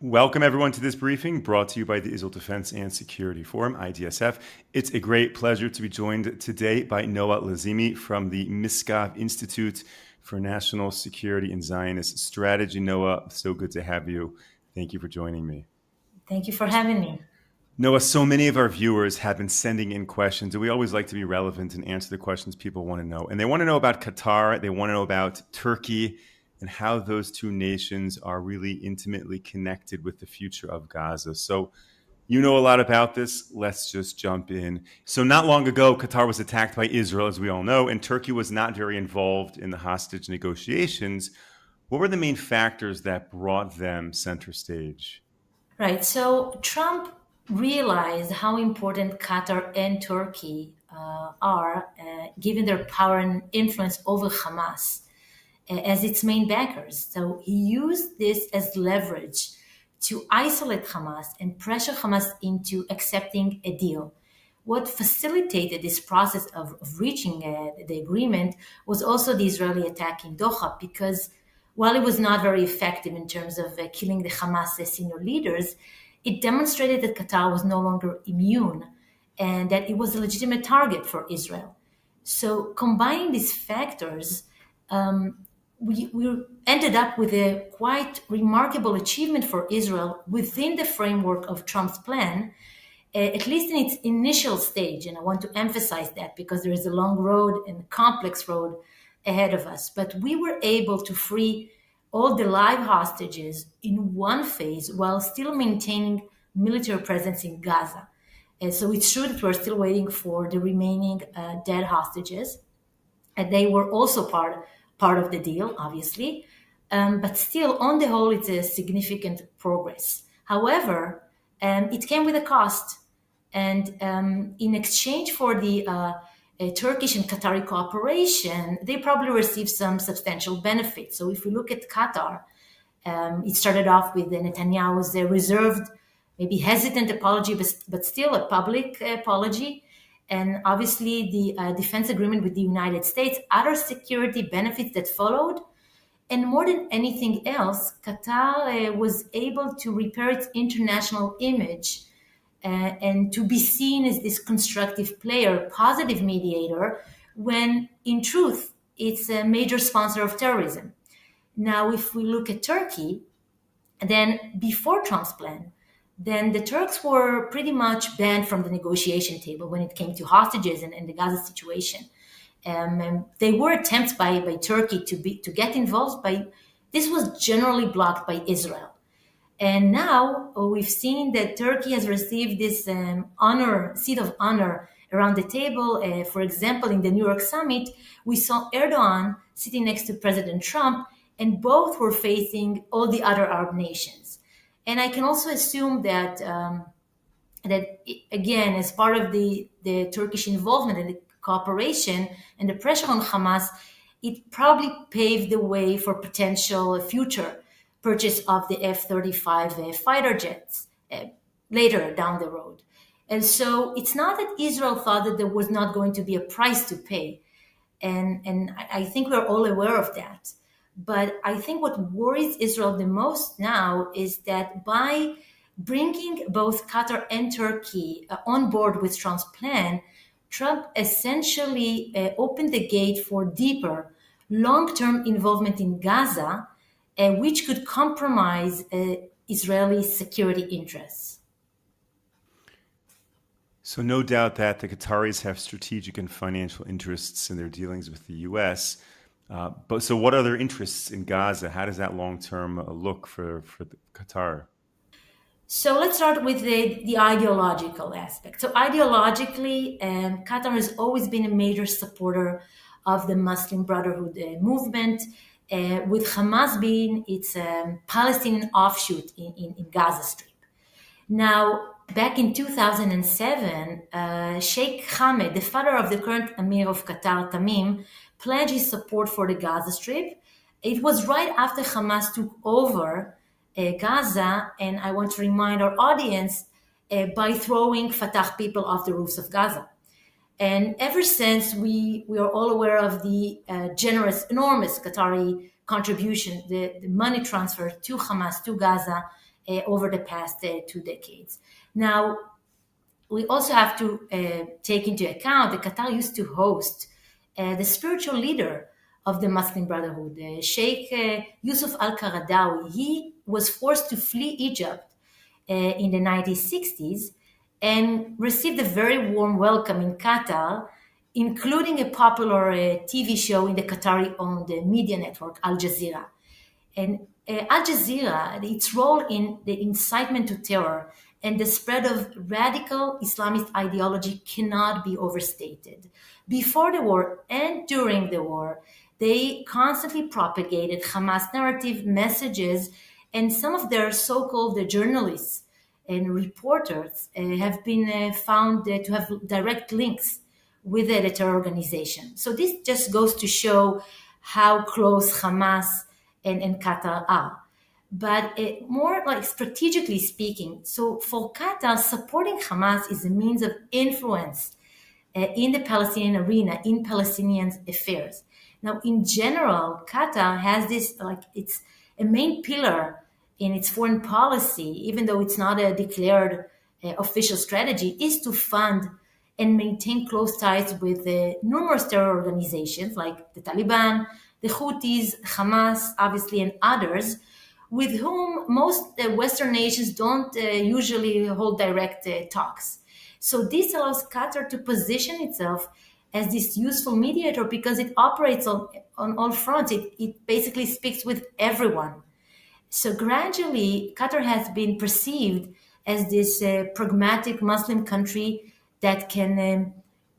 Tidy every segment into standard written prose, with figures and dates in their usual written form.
Welcome, everyone, to this briefing brought to you by the Israel Defense and Security Forum, IDSF. It's a great pleasure to be joined today by Noa Lazimi from the Miskav Institute for National Security and Zionist Strategy. Noa, so good to have you. Thank you for joining me. Thank you for having me. Noa, so many of our viewers have been sending in questions, and we always like to be relevant and answer the questions people want to know. And they want to know about Qatar, they want to know about Turkey, and how those two nations are really intimately connected with the future of Gaza. So you know a lot about this. Let's just jump in. So not long ago, Qatar was attacked by Israel, as we all know, and Turkey was not very involved in the hostage negotiations. What were the main factors that brought them center stage? Right. So Trump realized how important Qatar and Turkey are, given their power and influence over Hamas as its main backers. So he used this as leverage to isolate Hamas and pressure Hamas into accepting a deal. What facilitated this process of reaching the agreement was also the Israeli attack in Doha, because while it was not very effective in terms of killing the Hamas senior leaders, it demonstrated that Qatar was no longer immune and that it was a legitimate target for Israel. So combining these factors, we ended up with a quite remarkable achievement for Israel within the framework of Trump's plan, at least in its initial stage. And I want to emphasize that because there is a long road and complex road ahead of us. But we were able to free all the live hostages in one phase while still maintaining military presence in Gaza. And so it's true that we're still waiting for the remaining dead hostages. And they were also part of the deal, obviously. But still, on the whole, it's a significant progress. However, it came with a cost. And in exchange for the Turkish and Qatari cooperation, they probably received some substantial benefits. So if we look at Qatar, it started off with Netanyahu's reserved, maybe hesitant apology, but still a public apology. And obviously the defense agreement with the United States, other security benefits that followed. And more than anything else, Qatar was able to repair its international image and to be seen as this constructive player, positive mediator, when in truth, it's a major sponsor of terrorism. Now, if we look at Turkey, then before Trump's plan, then the Turks were pretty much banned from the negotiation table when it came to hostages and the Gaza situation. And they were attempts by Turkey to get involved, but this was generally blocked by Israel. And now we've seen that Turkey has received this seat of honor around the table. For example, in the New York summit, we saw Erdogan sitting next to President Trump, and both were facing all the other Arab nations. And I can also assume that again, as part of the Turkish involvement and the cooperation and the pressure on Hamas, it probably paved the way for potential future purchase of the F-35 fighter jets later down the road. And so it's not that Israel thought that there was not going to be a price to pay. And I think we're all aware of that. But I think what worries Israel the most now is that by bringing both Qatar and Turkey on board with Trump's plan, Trump essentially opened the gate for deeper, long-term involvement in Gaza, which could compromise Israeli security interests. So no doubt that the Qataris have strategic and financial interests in their dealings with the U.S., but so what are their interests in Gaza? How does that long-term look for Qatar? So let's start with the ideological aspect. So ideologically, Qatar has always been a major supporter of the Muslim Brotherhood movement, with Hamas being its Palestinian offshoot in Gaza Strip. Now, back in 2007, Sheikh Hamad, the father of the current Emir of Qatar, Tamim, pledged his support for the Gaza Strip. It was right after Hamas took over Gaza, and I want to remind our audience, by throwing Fatah people off the roofs of Gaza. And ever since, we are all aware of the generous, enormous Qatari contribution, the money transfer to Hamas, to Gaza, over the past 2 decades. Now, we also have to take into account that Qatar used to host the spiritual leader of the Muslim Brotherhood, Sheikh Yusuf al-Qaradawi. He was forced to flee Egypt in the 1960s and received a very warm welcome in Qatar, including a popular TV show in the Qatari-owned media network, Al Jazeera. And Al Jazeera, its role in the incitement to terror and the spread of radical Islamist ideology cannot be overstated. Before the war and during the war, they constantly propagated Hamas narrative messages, and some of their so-called journalists and reporters have been found to have direct links with the terror organization. So this just goes to show how close Hamas and Qatar are. But more like strategically speaking, so for Qatar, supporting Hamas is a means of influence in the Palestinian arena, in Palestinian affairs. Now, in general, Qatar has this, like, it's a main pillar in its foreign policy, even though it's not a declared official strategy, is to fund and maintain close ties with numerous terror organizations like the Taliban, the Houthis, Hamas, obviously, and others, with whom most Western nations don't usually hold direct talks. So this allows Qatar to position itself as this useful mediator because it operates on all fronts. It basically speaks with everyone. So gradually, Qatar has been perceived as this pragmatic Muslim country that can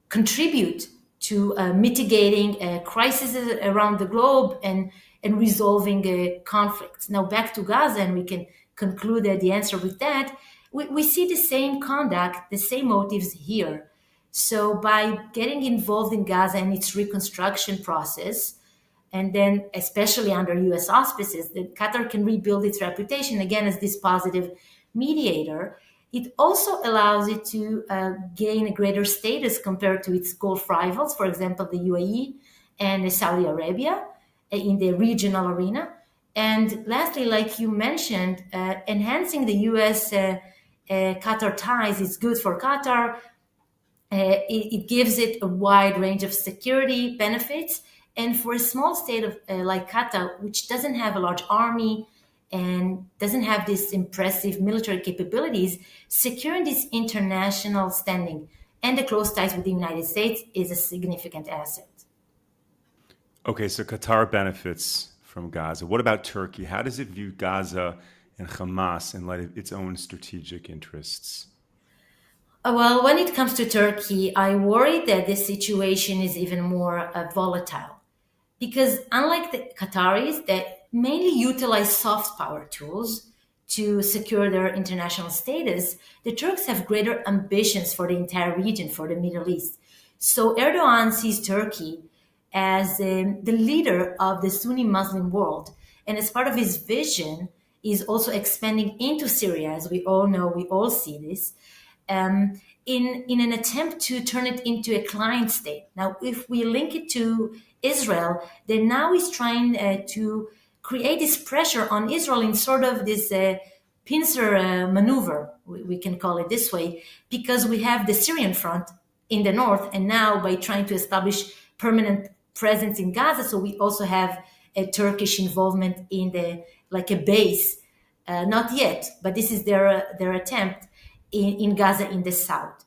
contribute to mitigating crises around the globe and resolving conflicts. Now, back to Gaza, and we can conclude the answer with that. We see the same conduct, the same motives here. So, by getting involved in Gaza and its reconstruction process, and then especially under U.S. auspices, that Qatar can rebuild its reputation again as this positive mediator. It also allows it to gain a greater status compared to its Gulf rivals, for example, the UAE and Saudi Arabia in the regional arena. And lastly, like you mentioned, enhancing the U.S. Qatar ties is good for Qatar. It gives it a wide range of security benefits. And for a small state of like Qatar, which doesn't have a large army and doesn't have these impressive military capabilities, securing this international standing and the close ties with the United States is a significant asset. Okay, so Qatar benefits from Gaza. What about Turkey? How does it view Gaza and Hamas in light of its own strategic interests? Well, when it comes to Turkey, I worry that this situation is even more volatile because unlike the Qataris that mainly utilize soft power tools to secure their international status, the Turks have greater ambitions for the entire region, for the Middle East. So Erdogan sees Turkey as the leader of the Sunni Muslim world. And as part of his vision, is also expanding into Syria, as we all know, we all see this, in an attempt to turn it into a client state. Now, if we link it to Israel, then now he's trying to create this pressure on Israel in sort of this pincer maneuver, we can call it this way, because we have the Syrian front in the north, and now by trying to establish permanent presence in Gaza, so we also have a Turkish involvement in the like a base, not yet, but this is their attempt in Gaza in the south.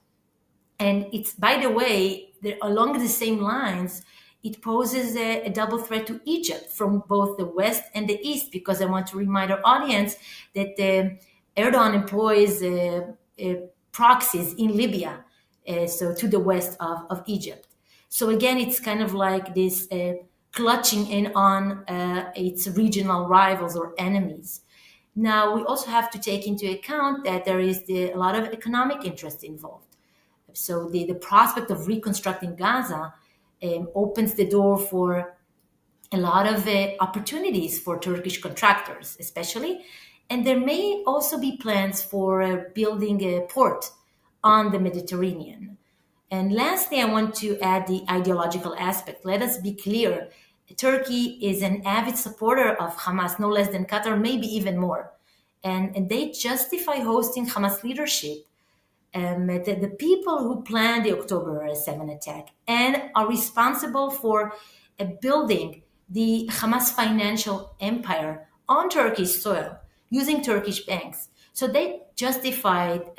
And it's, by the way, along the same lines, it poses a double threat to Egypt from both the west and the east, because I want to remind our audience that Erdogan employs proxies in Libya, so to the west of Egypt. So again, it's kind of like this clutching in on its regional rivals or enemies. Now, we also have to take into account that there is a lot of economic interest involved. So the prospect of reconstructing Gaza opens the door for a lot of opportunities for Turkish contractors, especially. And there may also be plans for building a port on the Mediterranean. And lastly, I want to add the ideological aspect. Let us be clear. Turkey is an avid supporter of Hamas, no less than Qatar, maybe even more. and they justify hosting Hamas leadership, the people who planned the October 7 attack and are responsible for building the Hamas financial empire on Turkish soil using Turkish banks. So they justified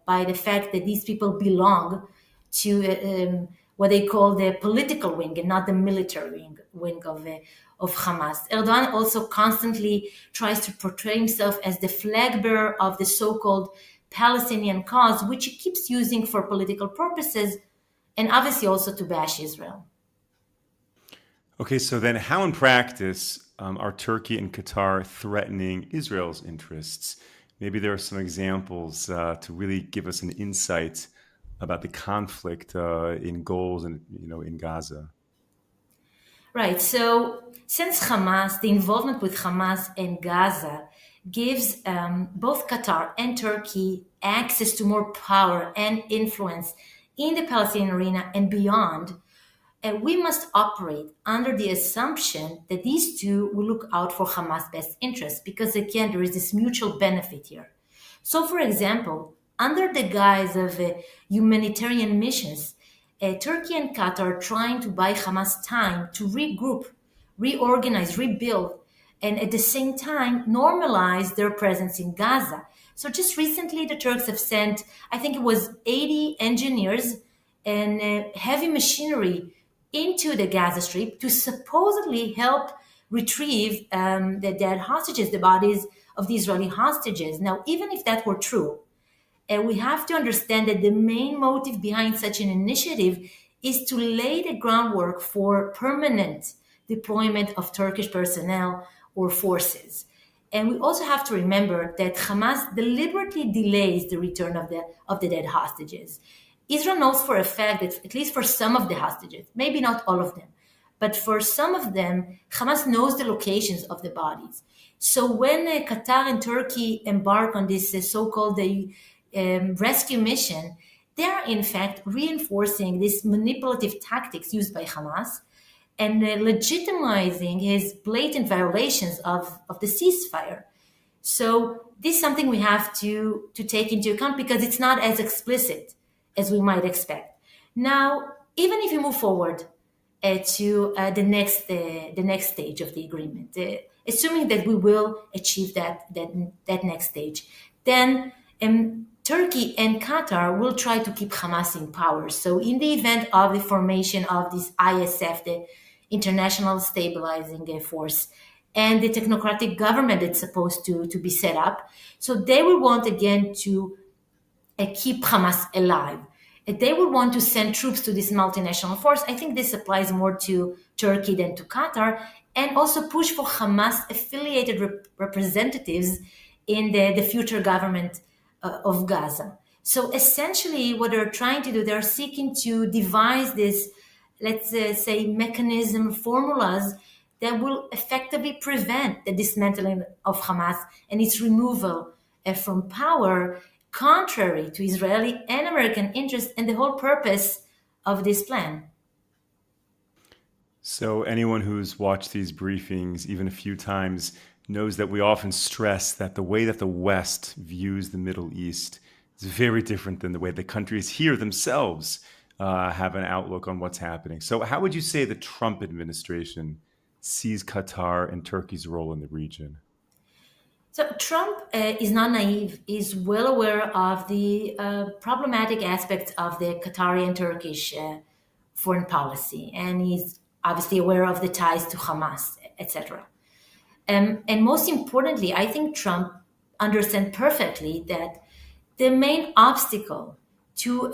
by the fact that these people belong to what they call the political wing and not the military wing of Hamas. Erdogan also constantly tries to portray himself as the flag bearer of the so-called Palestinian cause, which he keeps using for political purposes and obviously also to bash Israel. Okay, so then how in practice are Turkey and Qatar threatening Israel's interests? Maybe there are some examples to really give us an insight about the conflict in goals and in Gaza. Right. So since Hamas, the involvement with Hamas in Gaza gives both Qatar and Turkey access to more power and influence in the Palestinian arena and beyond, we must operate under the assumption that these two will look out for Hamas' best interests because, again, there is this mutual benefit here. So, for example, under the guise of humanitarian missions, Turkey and Qatar are trying to buy Hamas time to regroup, reorganize, rebuild, and at the same time normalize their presence in Gaza. So just recently, the Turks have sent, I think it was 80 engineers and heavy machinery into the Gaza Strip to supposedly help retrieve the dead hostages, the bodies of the Israeli hostages. Now, even if that were true, we have to understand that the main motive behind such an initiative is to lay the groundwork for permanent deployment of Turkish personnel or forces. And we also have to remember that Hamas deliberately delays the return of the dead hostages. Israel knows for a fact that, at least for some of the hostages, maybe not all of them, but for some of them, Hamas knows the locations of the bodies. So when Qatar and Turkey embark on this so-called rescue mission, they are in fact reinforcing these manipulative tactics used by Hamas and legitimizing his blatant violations of the ceasefire. So this is something we have to take into account because it's not as explicit as we might expect. Now, even if you move forward to the next stage of the agreement, assuming that we will achieve that next stage, then Turkey and Qatar will try to keep Hamas in power. So in the event of the formation of this ISF, the International Stabilizing Force, and the technocratic government that's supposed to be set up, so they will want again to keep Hamas alive. They would want to send troops to this multinational force. I think this applies more to Turkey than to Qatar, and also push for Hamas affiliated representatives in the future government of Gaza. So essentially what they're trying to do, they're seeking to devise this, let's say, mechanism, formulas that will effectively prevent the dismantling of Hamas and its removal from power, contrary to Israeli and American interests and the whole purpose of this plan. So anyone who's watched these briefings even a few times knows that we often stress that the way that the West views the Middle East is very different than the way the countries here themselves have an outlook on what's happening. So how would you say the Trump administration sees Qatar and Turkey's role in the region? So Trump is not naive. He's well aware of the problematic aspects of the Qatari and Turkish foreign policy, and he's obviously aware of the ties to Hamas, etc. And most importantly, I think Trump understands perfectly that the main obstacle to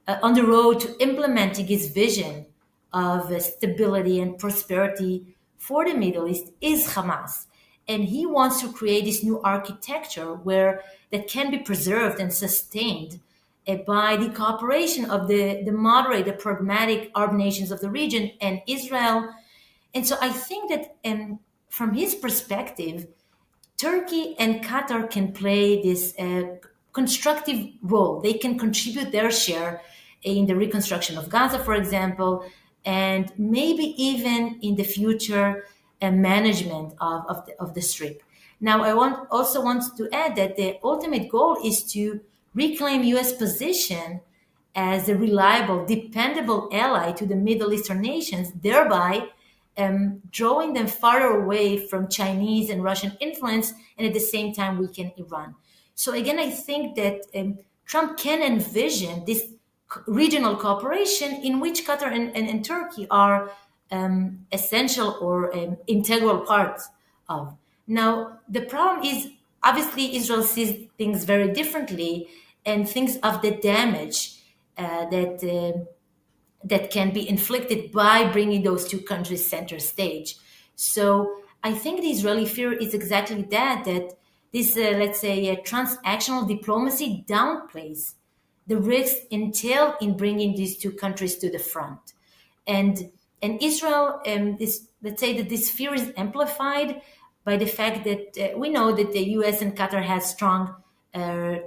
on the road to implementing his vision of stability and prosperity for the Middle East is Hamas. And he wants to create this new architecture where that can be preserved and sustained by the cooperation of the moderate, the pragmatic Arab nations of the region and Israel. And so I think that from his perspective, Turkey and Qatar can play this constructive role. They can contribute their share in the reconstruction of Gaza, for example, and maybe even in the future management of the Strip. Now, also want to add that the ultimate goal is to reclaim U.S. position as a reliable, dependable ally to the Middle Eastern nations, thereby drawing them farther away from Chinese and Russian influence, and at the same time weaken Iran. So again, I think that Trump can envision this regional cooperation in which Qatar and Turkey are essential or integral parts of. Now, the problem is obviously Israel sees things very differently and thinks of the damage that can be inflicted by bringing those two countries center stage. So I think the Israeli fear is exactly that this, let's say, transactional diplomacy downplays the risks entailed in bringing these two countries to the front. And and Israel, let's say that this fear is amplified by the fact that we know that the U.S. and Qatar have strong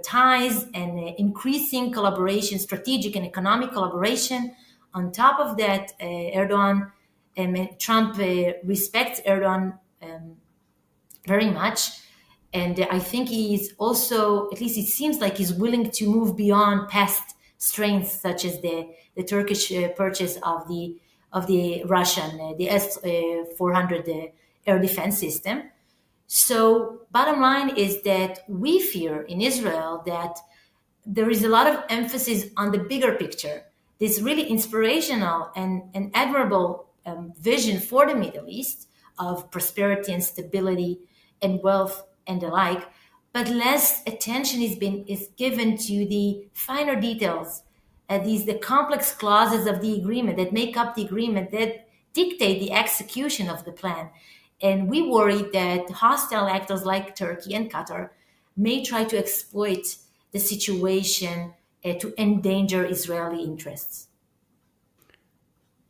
ties and increasing collaboration, strategic and economic collaboration. On top of that, Trump respects Erdogan very much. And I think he is also, at least it seems like he's willing to move beyond past strengths, such as the Turkish purchase of the Russian, the S-400 air defense system. So bottom line is that we fear in Israel that there is a lot of emphasis on the bigger picture, this really inspirational and admirable vision for the Middle East of prosperity and stability and wealth and the like, but less attention is given to the finer details, the complex clauses of the agreement that make up the agreement that dictate the execution of the plan. And we worry that hostile actors like Turkey and Qatar may try to exploit the situation to endanger Israeli interests.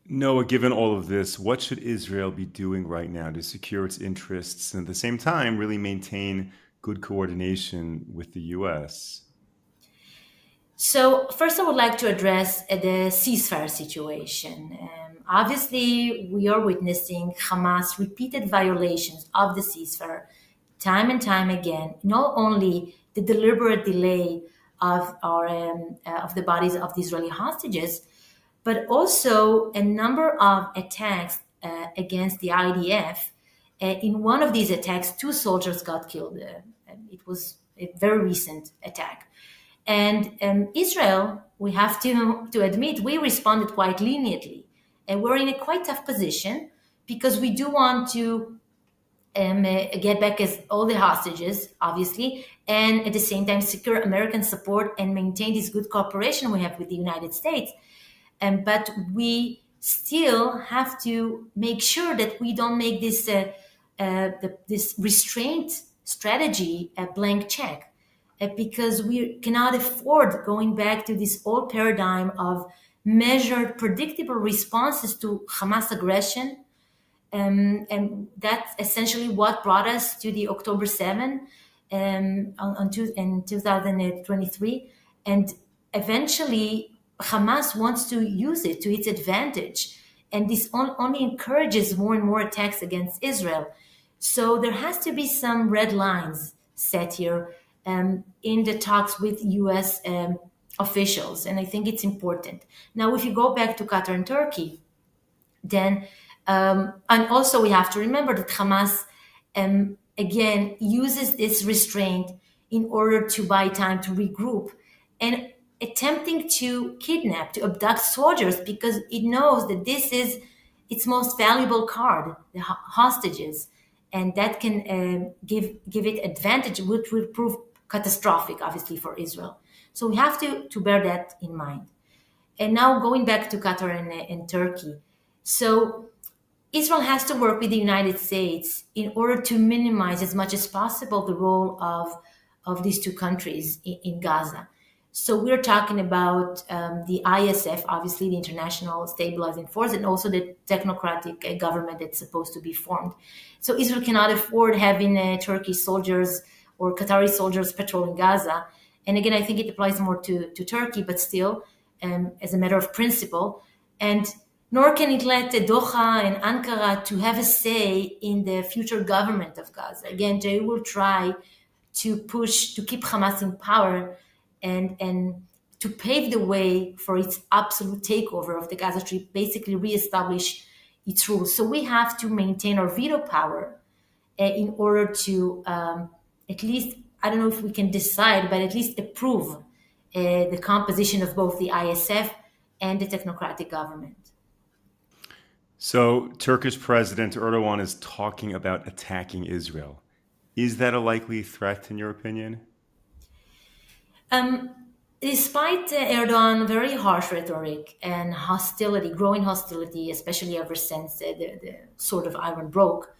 Noah, given all of this, what should Israel be doing right now to secure its interests and at the same time really maintain good coordination with the U.S.? So, first, I would like to address the ceasefire situation. Obviously, we are witnessing Hamas repeated violations of the ceasefire time and time again. Not only the deliberate delay of the bodies of the Israeli hostages, but also a number of attacks against the IDF. In one of these attacks, two soldiers got killed. It was a very recent attack. And Israel, we have to admit, we responded quite leniently. And we're in a quite tough position because we do want to get back as all the hostages, obviously, and at the same time secure American support and maintain this good cooperation we have with the United States. But we still have to make sure that we don't make this restraint strategy a blank check, because we cannot afford going back to this old paradigm of measured, predictable responses to Hamas aggression. And that's essentially what brought us to the October 7 in 2023. And eventually, Hamas wants to use it to its advantage. And this only encourages more and more attacks against Israel. So there has to be some red lines set here in the talks with U.S. Officials. And I think it's important. Now, if you go back to Qatar and Turkey, then, and also we have to remember that Hamas, again, uses this restraint in order to buy time to regroup and attempting to kidnap, to abduct soldiers because it knows that this is its most valuable card, the hostages, and that can give it advantage, which will prove catastrophic, obviously, for Israel. So we have to bear that in mind. And now going back to Qatar and Turkey. So Israel has to work with the United States in order to minimize as much as possible the role of these two countries in Gaza. So we're talking about the ISF, obviously the International Stabilizing Force, and also the technocratic government that's supposed to be formed. So Israel cannot afford having Turkish soldiers or Qatari soldiers patrolling Gaza. And again, I think it applies more to Turkey, but still, as a matter of principle. And nor can it let Doha and Ankara to have a say in the future government of Gaza. Again, they will try to push to keep Hamas in power and to pave the way for its absolute takeover of the Gaza Strip, basically reestablish its rules. So we have to maintain our veto power in order to at least, I don't know if we can decide, but at least approve the composition of both the ISF and the technocratic government. So, Turkish President Erdogan is talking about attacking Israel. Is that a likely threat, in your opinion? Um, Despite Erdogan very harsh rhetoric and hostility, growing hostility, especially ever since the sort of iron broke,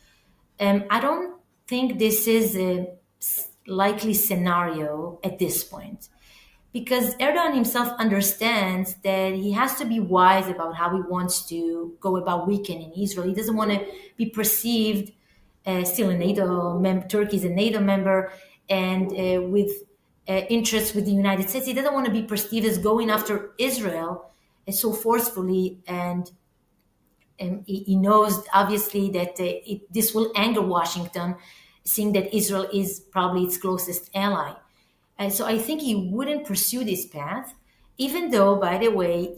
I don't think this is a likely scenario at this point because Erdogan himself understands that he has to be wise about how he wants to go about weakening Israel. He doesn't want to be perceived still a NATO member. Turkey is a NATO member, and with interests with the United States, he doesn't want to be perceived as going after Israel so forcefully. And he knows obviously that this will anger Washington, seeing that Israel is probably its closest ally. And so I think he wouldn't pursue this path, even though, by the way,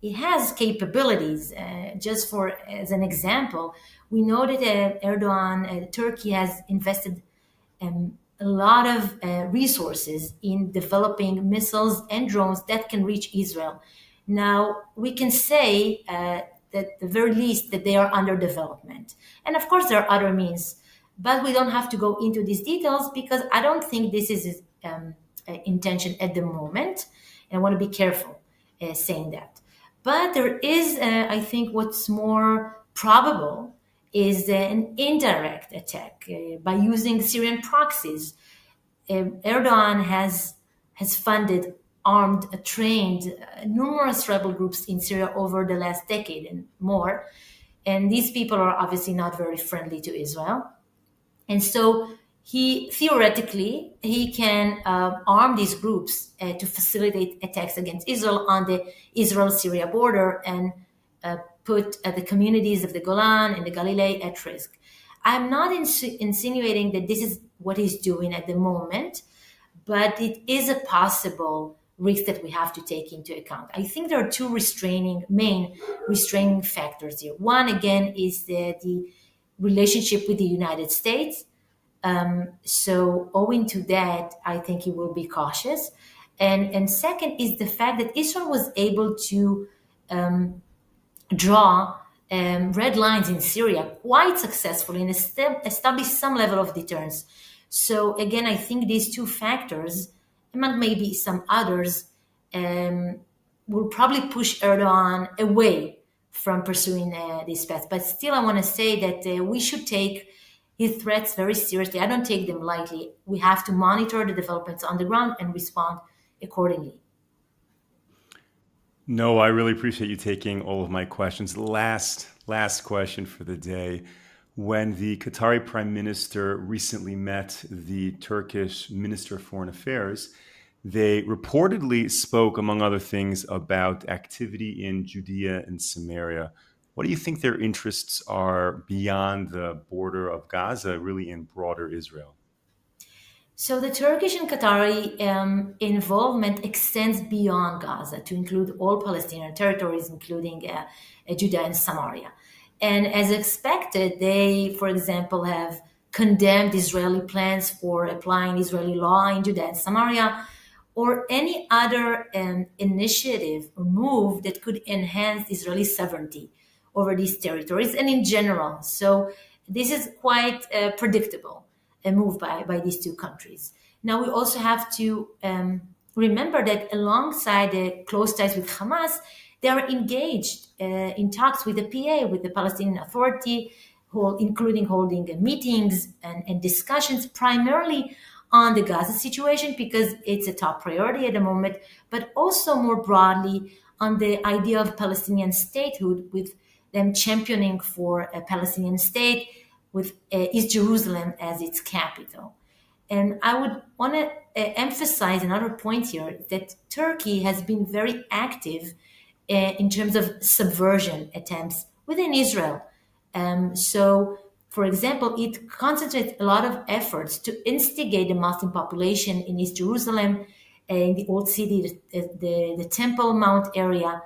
he has capabilities. Just for as an example, we know that Erdogan, Turkey has invested a lot of resources in developing missiles and drones that can reach Israel. Now, we can say that at the very least that they are under development. And of course, there are other means, but we don't have to go into these details because I don't think this is his intention at the moment. And I want to be careful saying that. But there is, I think, what's more probable is an indirect attack by using Syrian proxies. Erdogan has funded, armed, trained numerous rebel groups in Syria over the last decade and more, and these people are obviously not very friendly to Israel. And so he theoretically he can arm these groups to facilitate attacks against Israel on the Israel-Syria border and put the communities of the Golan and the Galilee at risk. I'm not insinuating that this is what he's doing at the moment, but it is a possible risk that we have to take into account. I think there are two main restraining factors here. One, again, is the relationship with the United States. So owing to that, I think he will be cautious. And second is the fact that Israel was able to draw red lines in Syria quite successfully and establish some level of deterrence. So again, I think these two factors, among maybe some others, will probably push Erdogan away from pursuing this path. But still, I want to say that we should take his threats very seriously. I don't take them lightly. We have to monitor the developments on the ground and respond accordingly. No, I really appreciate you taking all of my questions. Last question for the day. When the Qatari Prime Minister recently met the Turkish Minister of Foreign Affairs, they reportedly spoke, among other things, about activity in Judea and Samaria. What do you think their interests are beyond the border of Gaza, really in broader Israel? So the Turkish and Qatari involvement extends beyond Gaza to include all Palestinian territories, including Judea and Samaria. And as expected, they, for example, have condemned Israeli plans for applying Israeli law in Judea and Samaria, or any other initiative or move that could enhance Israeli sovereignty over these territories and in general. So this is quite predictable, a move by these two countries. Now we also have to remember that alongside the close ties with Hamas, they are engaged in talks with the PA, with the Palestinian Authority, including holding meetings and discussions primarily on the Gaza situation because it's a top priority at the moment, but also more broadly on the idea of Palestinian statehood, with them championing for a Palestinian state with East Jerusalem as its capital. And I would want to emphasize another point here that Turkey has been very active in terms of subversion attempts within Israel. So, for example, it concentrates a lot of efforts to instigate the Muslim population in East Jerusalem, in the Old City, the Temple Mount area,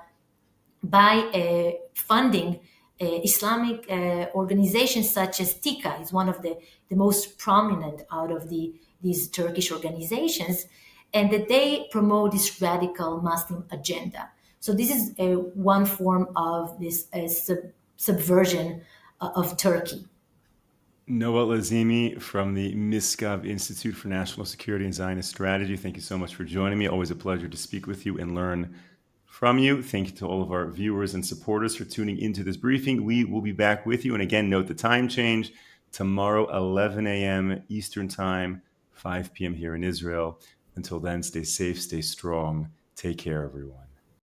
by funding Islamic organizations such as Tika is one of the most prominent out of these Turkish organizations, and that they promote this radical Muslim agenda. So this is one form of this subversion of Turkey. Noa Lazimi from the Miskov Institute for National Security and Zionist Strategy. Thank you so much for joining me. Always a pleasure to speak with you and learn from you. Thank you to all of our viewers and supporters for tuning into this briefing. We will be back with you. And again, note the time change. Tomorrow, 11 a.m. Eastern Time, 5 p.m. here in Israel. Until then, stay safe, stay strong. Take care, everyone.